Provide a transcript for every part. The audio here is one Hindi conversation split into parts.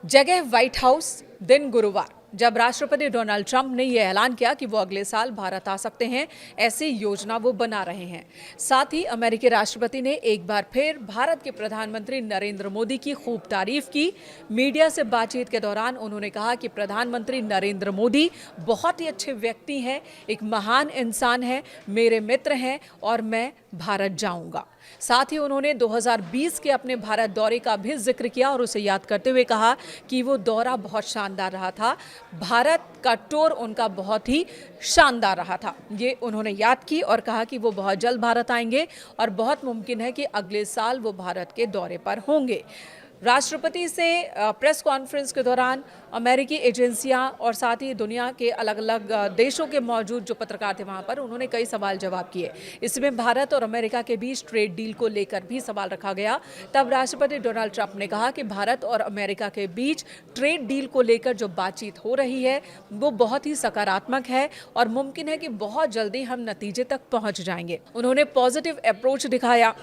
जगह व्हाइट हाउस, दिन गुरुवार, जब राष्ट्रपति डोनाल्ड ट्रंप ने यह ऐलान किया कि वो अगले साल भारत आ सकते हैं, ऐसी योजना वो बना रहे हैं। साथ ही अमेरिकी राष्ट्रपति ने एक बार फिर भारत के प्रधानमंत्री नरेंद्र मोदी की खूब तारीफ की। मीडिया से बातचीत के दौरान उन्होंने कहा कि प्रधानमंत्री नरेंद्र मोदी बहुत ही अच्छे व्यक्ति हैं, एक महान इंसान है, मेरे मित्र हैं और मैं भारत जाऊंगा। साथ ही उन्होंने 2020 के अपने भारत दौरे का भी जिक्र किया और उसे याद करते हुए कहा कि वो दौरा बहुत शानदार रहा था। भारत का टूर उनका बहुत ही शानदार रहा था। ये उन्होंने याद की और कहा कि वो बहुत जल्द भारत आएंगे और बहुत मुमकिन है कि अगले साल वो भारत के दौरे पर होंगे। राष्ट्रपति से प्रेस कॉन्फ्रेंस के दौरान अमेरिकी एजेंसियां और साथ ही दुनिया के अलग अलग देशों के मौजूद जो पत्रकार थे वहां पर उन्होंने कई सवाल जवाब किए। इसमें भारत और अमेरिका के बीच ट्रेड डील को लेकर भी सवाल रखा गया। तब राष्ट्रपति डोनाल्ड ट्रंप ने कहा कि भारत और अमेरिका के बीच ट्रेड डील को लेकर जो बातचीत हो रही है वो बहुत ही सकारात्मक है और मुमकिन है कि बहुत जल्दी हम नतीजे तक पहुंच जाएंगे। उन्होंने पॉजिटिव अप्रोच दिखाया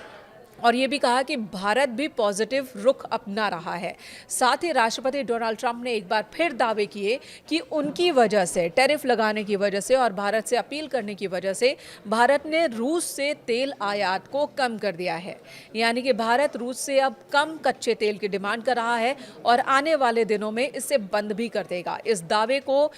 और ये भी कहा कि भारत भी पॉजिटिव रुख अपना रहा है। साथ ही राष्ट्रपति डोनाल्ड ट्रंप ने एक बार फिर दावे किए कि उनकी वजह से, टैरिफ लगाने की वजह से और भारत से अपील करने की वजह से भारत ने रूस से तेल आयात को कम कर दिया है। यानी कि भारत रूस से अब कम कच्चे तेल की डिमांड कर रहा है और आने वाले दिनों में इसे बंद भी कर देगा। इस दावे को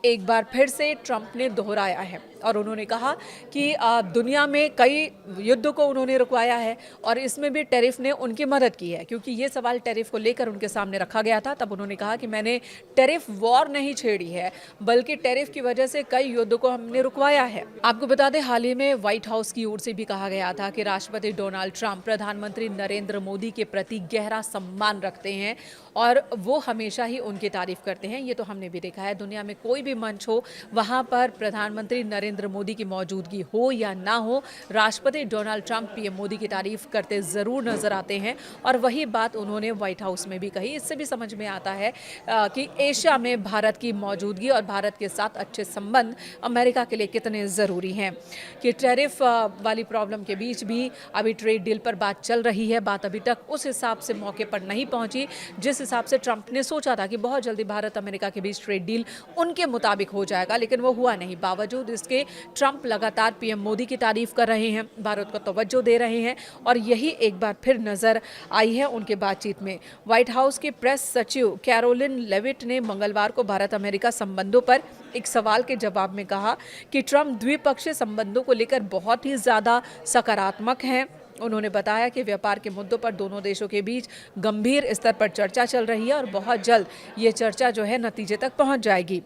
एक बार फिर से ट्रंप ने दोहराया है और उन्होंने कहा कि दुनिया में कई युद्ध को उन्होंने रुकवाया है और इसमें भी टैरिफ ने उनकी मदद की है, क्योंकि ये सवाल टैरिफ को लेकर उनके सामने रखा गया था। तब उन्होंने कहा कि मैंने टैरिफ वॉर नहीं छेड़ी है, बल्कि टैरिफ की वजह से कई युद्ध को हमने रुकवाया है। आपको बता दें, हाल ही में व्हाइट हाउस की ओर से भी कहा गया था कि राष्ट्रपति डोनाल्ड ट्रंप प्रधानमंत्री नरेंद्र मोदी के प्रति गहरा सम्मान रखते हैं और वो हमेशा ही उनकी तारीफ करते हैं। ये तो हमने भी देखा है, दुनिया में कोई भी मंच हो वहां पर प्रधानमंत्री नरेंद्र मोदी की मौजूदगी हो या ना हो, राष्ट्रपति डोनाल्ड ट्रंप पीएम मोदी की तारीफ करते जरूर नजर आते हैं। और वही बात उन्होंने व्हाइट हाउस में भी कही। इससे भी समझ में आता है कि एशिया में भारत की मौजूदगी और भारत के साथ अच्छे संबंध अमेरिका के लिए कितने जरूरी हैं। कि टैरिफ वाली प्रॉब्लम के बीच भी अभी ट्रेड डील पर बात चल रही है। बात अभी तक उस हिसाब से मौके पर नहीं पहुंची जिस हिसाब से ट्रंप ने सोचा था कि बहुत जल्दी भारत अमेरिका के बीच ट्रेड डील उनके मुताबिक हो जाएगा, लेकिन वो हुआ नहीं। बावजूद इसके ट्रंप लगातार पीएम मोदी की तारीफ कर रहे हैं, भारत को तवज्जो दे रहे हैं और यही एक बार फिर नजर आई है उनके बातचीत में। व्हाइट हाउस के प्रेस सचिव कैरोलिन लेविट ने मंगलवार को भारत अमेरिका संबंधों पर एक सवाल के जवाब में कहा कि ट्रंप द्विपक्षीय संबंधों को लेकर बहुत ही ज्यादा सकारात्मक हैं। उन्होंने बताया कि व्यापार के मुद्दों पर दोनों देशों के बीच गंभीर स्तर पर चर्चा चल रही है और बहुत जल्द ये चर्चा जो है नतीजे तक पहुंच जाएगी।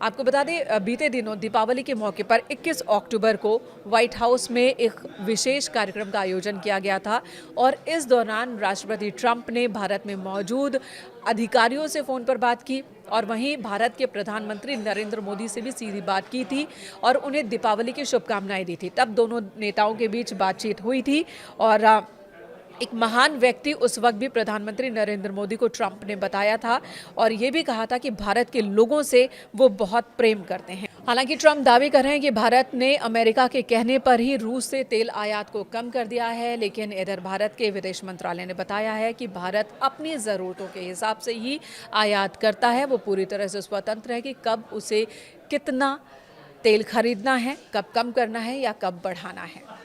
आपको बता दें, बीते दिनों दीपावली के मौके पर 21 अक्टूबर को व्हाइट हाउस में एक विशेष कार्यक्रम का आयोजन किया गया था और इस दौरान राष्ट्रपति ट्रंप ने भारत में मौजूद अधिकारियों से फ़ोन पर बात की और वहीं भारत के प्रधानमंत्री नरेंद्र मोदी से भी सीधी बात की थी और उन्हें दीपावली की शुभकामनाएं दी थी। तब दोनों नेताओं के बीच बातचीत हुई थी और एक महान व्यक्ति उस वक्त भी प्रधानमंत्री नरेंद्र मोदी को ट्रंप ने बताया था और ये भी कहा था कि भारत के लोगों से वो बहुत प्रेम करते हैं। हालांकि ट्रंप दावे कर रहे हैं कि भारत ने अमेरिका के कहने पर ही रूस से तेल आयात को कम कर दिया है, लेकिन इधर भारत के विदेश मंत्रालय ने बताया है कि भारत अपनी ज़रूरतों के हिसाब से ही आयात करता है। वो पूरी तरह से स्वतंत्र है कि कब उसे कितना तेल खरीदना है, कब कम करना है या कब बढ़ाना है।